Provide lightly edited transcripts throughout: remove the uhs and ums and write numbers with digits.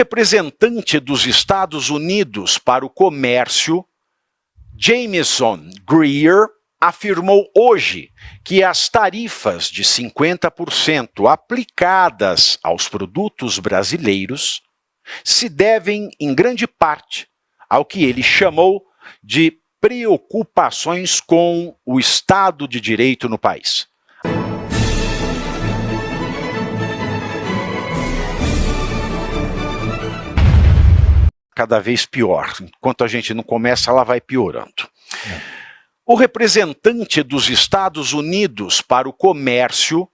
Representante dos Estados Unidos para o Comércio, Jamieson Greer, afirmou hoje que as tarifas de 50% aplicadas aos produtos brasileiros se devem, em grande parte, ao que ele chamou de preocupações com o Estado de Direito no país. Cada vez pior. Enquanto a gente não começa, ela vai piorando. O representante dos Estados Unidos para o Comércio,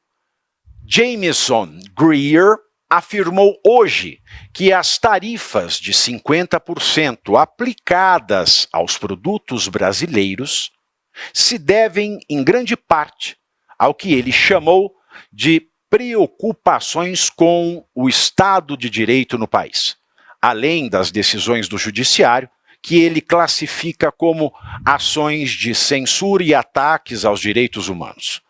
Jamieson Greer, afirmou hoje que as tarifas de 50% aplicadas aos produtos brasileiros se devem, em grande parte, ao que ele chamou de preocupações com o Estado de Direito no país, além das decisões do Judiciário, que ele classifica como ações de censura e ataques aos direitos humanos,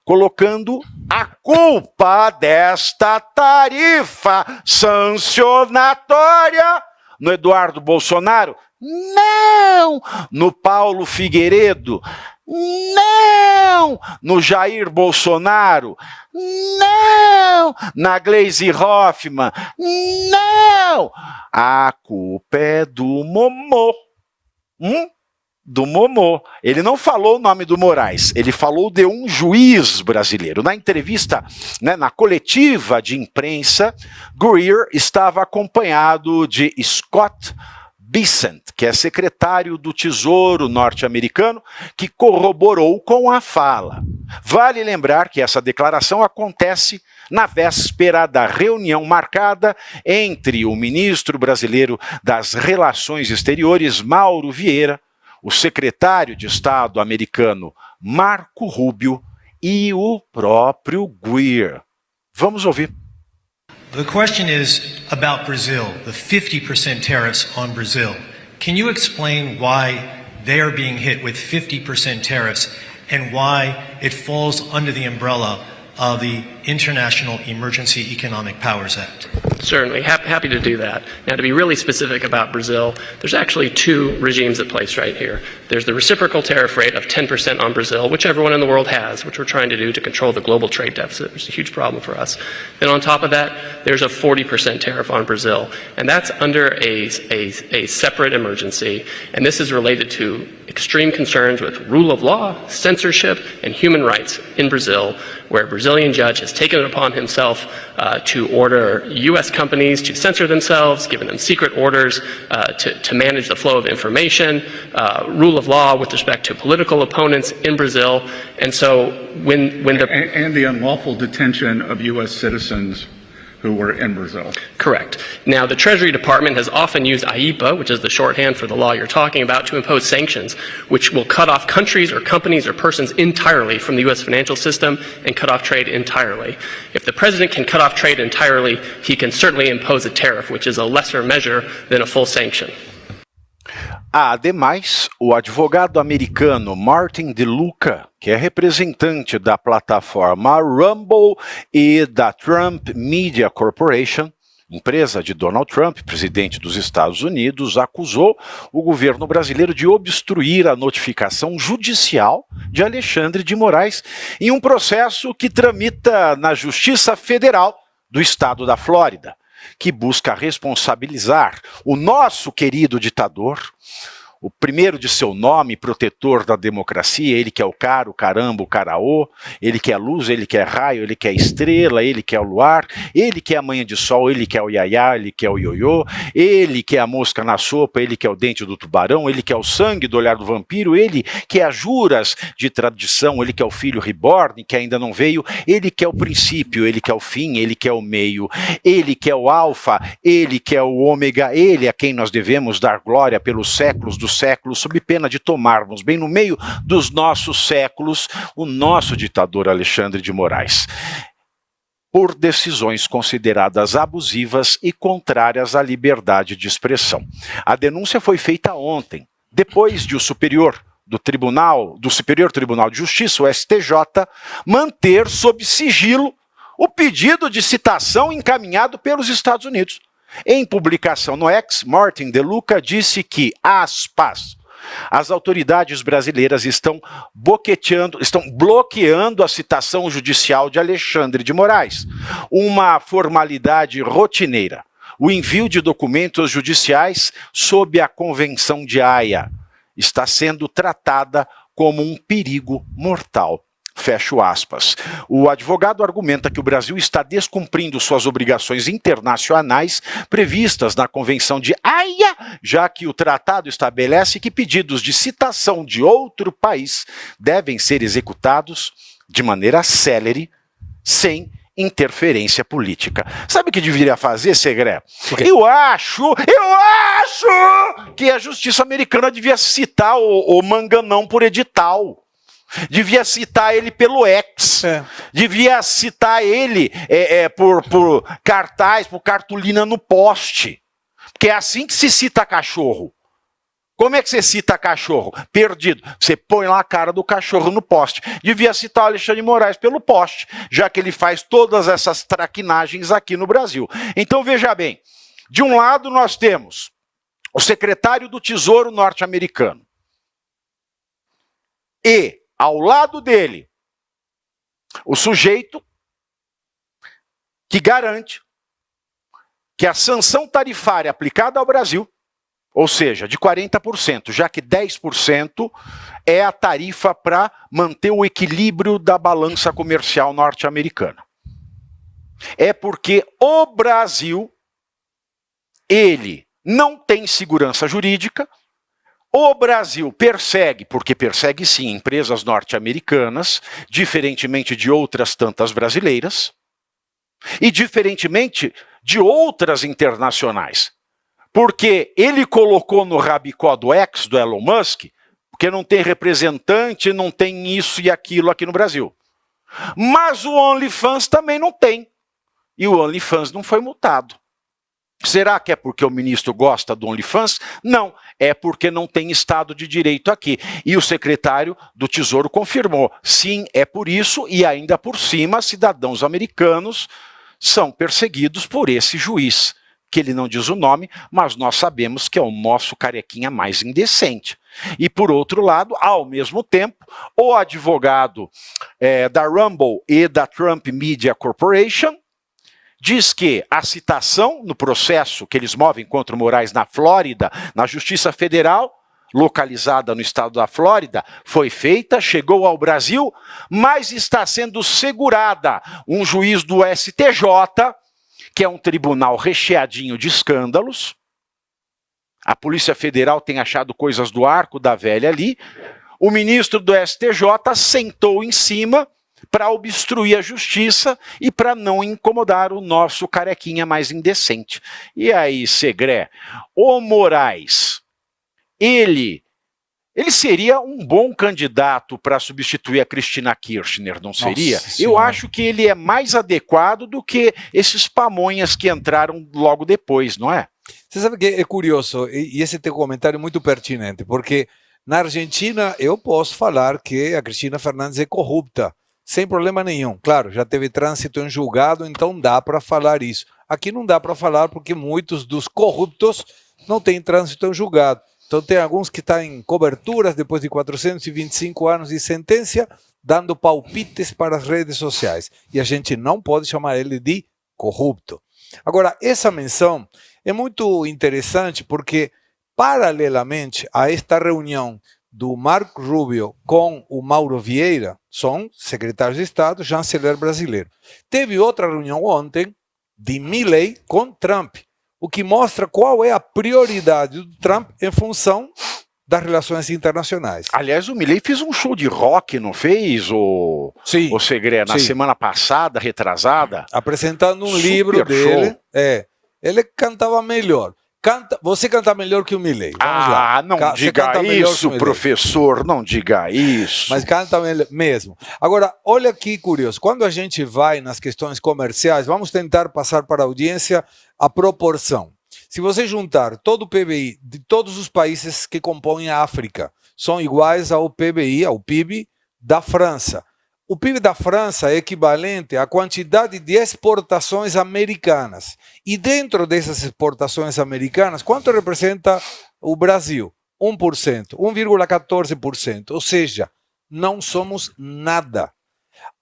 colocando a culpa desta tarifa sancionatória no Eduardo Bolsonaro? Não! No Paulo Figueiredo? Não! No Jair Bolsonaro? Não! Na Gleisi Hoffmann? Não! A culpa é do Momô. Do Momô. Ele não falou o nome do Moraes, ele falou de um juiz brasileiro. Na entrevista, na coletiva de imprensa, Greer estava acompanhado de Scott Bessent, que é secretário do Tesouro norte-americano, que corroborou com a fala. Vale lembrar que essa declaração acontece na véspera da reunião marcada entre o ministro brasileiro das Relações Exteriores, Mauro Vieira, o secretário de Estado americano, Marco Rubio, e o próprio Greer. Vamos ouvir. The question is about Brazil, the 50% tariffs on Brazil. Can you explain why they are being hit with 50% tariffs and why it falls under the umbrella of the International Emergency Economic Powers Act? Certainly, happy to do that. Now, to be really specific about Brazil, there's actually two regimes at place right here. There's the reciprocal tariff rate of 10% on Brazil, which everyone in the world has, which we're trying to do to control the global trade deficit, which is a huge problem for us. Then on top of that, there's a 40% tariff on Brazil, and that's under a separate emergency, and this is related to extreme concerns with rule of law, censorship, and human rights in Brazil, where a Brazilian judge has taken it upon himself to order U.S. companies to censor themselves, given them secret orders to manage the flow of information, rule of law with respect to political opponents in Brazil. And so when the... And the unlawful detention of U.S. citizens who were in Brazil. Correct. Now, the Treasury Department has often used AIPA, which is the shorthand for the law you're talking about, to impose sanctions, which will cut off countries or companies or persons entirely from the U.S. financial system and cut off trade entirely. If the president can cut off trade entirely, he can certainly impose a tariff, which is a lesser measure than a full sanction. Ademais, o advogado americano Martin DeLuca, que é representante da plataforma Rumble e da Trump Media Corporation, empresa de Donald Trump, presidente dos Estados Unidos, acusou o governo brasileiro de obstruir a notificação judicial de Alexandre de Moraes em um processo que tramita na Justiça Federal do Estado da Flórida, que busca responsabilizar o nosso querido ditador, o primeiro de seu nome, protetor da democracia, ele que é o cara, o caramba, o caraô, ele que é luz, ele que é raio, ele que é estrela, ele que é o luar, ele que é a manhã de sol, ele que é o iaiá, ele que é o ioiô, ele que é a mosca na sopa, ele que é o dente do tubarão, ele que é o sangue do olhar do vampiro, ele que é as juras de tradição, ele que é o filho reborn, que ainda não veio, ele que é o princípio, ele que é o fim, ele que é o meio, ele que é o alfa, ele que é o ômega, ele a quem nós devemos dar glória pelos séculos dos séculos, sob pena de tomarmos, bem no meio dos nossos séculos, o nosso ditador Alexandre de Moraes, por decisões consideradas abusivas e contrárias à liberdade de expressão. A denúncia foi feita ontem, depois de o Superior Tribunal de Justiça, o STJ, manter sob sigilo o pedido de citação encaminhado pelos Estados Unidos. Em publicação no X, Martin De Luca disse que, aspas, as autoridades brasileiras estão bloqueando a citação judicial de Alexandre de Moraes, uma formalidade rotineira, o envio de documentos judiciais sob a Convenção de Haia está sendo tratada como um perigo mortal. Fecho aspas. O advogado argumenta que o Brasil está descumprindo suas obrigações internacionais previstas na Convenção de Haia, já que o tratado estabelece que pedidos de citação de outro país devem ser executados de maneira célere, sem interferência política. Sabe o que deveria fazer, Segré? Eu acho que a justiça americana devia citar o Manganão por edital. Devia citar ele pelo X, devia citar ele por cartaz, por cartolina no poste, porque é assim que se cita cachorro. Como é que você cita cachorro? Perdido. Você põe lá a cara do cachorro no poste. Devia citar o Alexandre de Moraes pelo poste, já que ele faz todas essas traquinagens aqui no Brasil. Então veja bem, de um lado nós temos o secretário do Tesouro norte-americano e, ao lado dele, o sujeito que garante que a sanção tarifária aplicada ao Brasil, ou seja, de 40%, já que 10% é a tarifa para manter o equilíbrio da balança comercial norte-americana. É porque o Brasil, ele não tem segurança jurídica. O Brasil persegue, porque persegue sim, empresas norte-americanas, diferentemente de outras tantas brasileiras, e diferentemente de outras internacionais. Porque ele colocou no rabicó do X, do Elon Musk, porque não tem representante, não tem isso e aquilo aqui no Brasil. Mas o OnlyFans também não tem. E o OnlyFans não foi multado. Será que é porque o ministro gosta do OnlyFans? Não, é porque não tem Estado de Direito aqui. E o secretário do Tesouro confirmou. Sim, é por isso, e ainda por cima, cidadãos americanos são perseguidos por esse juiz, que ele não diz o nome, mas nós sabemos que é o nosso carequinha mais indecente. E por outro lado, ao mesmo tempo, o advogado da Rumble e da Trump Media Corporation diz que a citação no processo que eles movem contra o Moraes na Flórida, na Justiça Federal, localizada no estado da Flórida, foi feita, chegou ao Brasil, mas está sendo segurada. Um juiz do STJ, que é um tribunal recheadinho de escândalos. A Polícia Federal tem achado coisas do arco da velha ali. O ministro do STJ sentou em cima para obstruir a justiça e para não incomodar o nosso carequinha mais indecente. E aí, Segré, o Moraes, ele seria um bom candidato para substituir a Cristina Kirchner, não seria? Eu acho que ele é mais adequado do que esses pamonhas que entraram logo depois, não é? Você sabe que é curioso, e esse teu comentário é muito pertinente, porque na Argentina eu posso falar que a Cristina Fernandes é corrupta, sem problema nenhum. Claro, já teve trânsito em julgado, então dá para falar isso. Aqui não dá para falar porque muitos dos corruptos não têm trânsito em julgado. Então tem alguns que estão em coberturas depois de 425 anos de sentença, dando palpites para as redes sociais. E a gente não pode chamar ele de corrupto. Agora, essa menção é muito interessante porque, paralelamente a esta reunião do Marco Rubio com o Mauro Vieira, são secretários de Estado, chanceler brasileiro. Teve outra reunião ontem de Milei com Trump, o que mostra qual é a prioridade do Trump em função das relações internacionais. Aliás, o Milei fez um show de rock, não fez, o Segré, na semana passada, retrasada? Apresentando um Super livro dele. show. Ele cantava melhor. Você canta melhor que o Milei. Vamos lá. Não diga isso, professor, não diga isso. Mas canta mesmo. Agora, olha que curioso. Quando a gente vai nas questões comerciais, vamos tentar passar para a audiência a proporção. Se você juntar todo o PBI de todos os países que compõem a África, são iguais ao PBI, ao PIB da França. O PIB da França é equivalente à quantidade de exportações americanas. E dentro dessas exportações americanas, quanto representa o Brasil? 1%, 1,14%. Ou seja, não somos nada.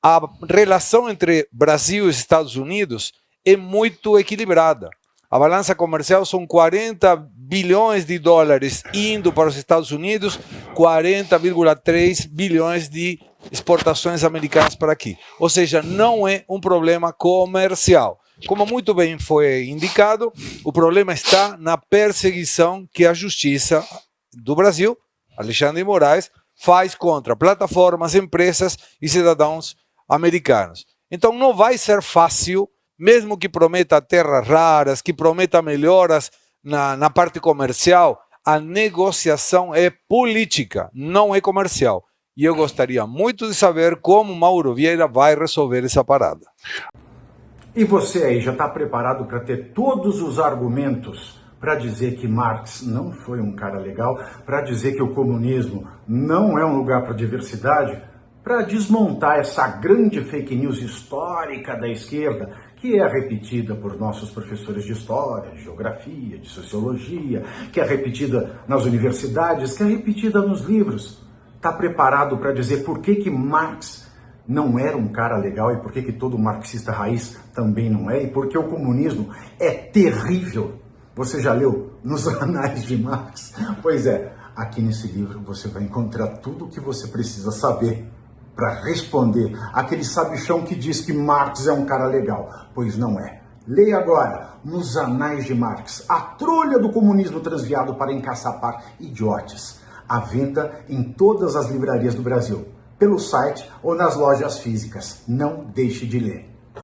A relação entre Brasil e Estados Unidos é muito equilibrada. A balança comercial são 40 bilhões de dólares indo para os Estados Unidos, 40,3 bilhões de exportações americanas para aqui. Ou seja, não é um problema comercial. Como muito bem foi indicado, o problema está na perseguição que a Justiça do Brasil, Alexandre de Moraes, faz contra plataformas, empresas e cidadãos americanos. Então não vai ser fácil, mesmo que prometa terras raras, que prometa melhoras na parte comercial, a negociação é política, não é comercial. E eu gostaria muito de saber como Mauro Vieira vai resolver essa parada. E você aí já está preparado para ter todos os argumentos para dizer que Marx não foi um cara legal, para dizer que o comunismo não é um lugar para diversidade, para desmontar essa grande fake news histórica da esquerda, que é repetida por nossos professores de história, de geografia, de sociologia, que é repetida nas universidades, que é repetida nos livros. Está preparado para dizer por que Marx não era um cara legal e por que todo marxista raiz também não é, e por que o comunismo é terrível? Você já leu nos Anais de Marx? Pois é, aqui nesse livro você vai encontrar tudo o que você precisa saber para responder aquele sabichão que diz que Marx é um cara legal, pois não é. Leia agora, nos Anais de Marx, a trolha do comunismo transviado para encaçapar idiotes. À venda em todas as livrarias do Brasil, pelo site ou nas lojas físicas. Não deixe de ler.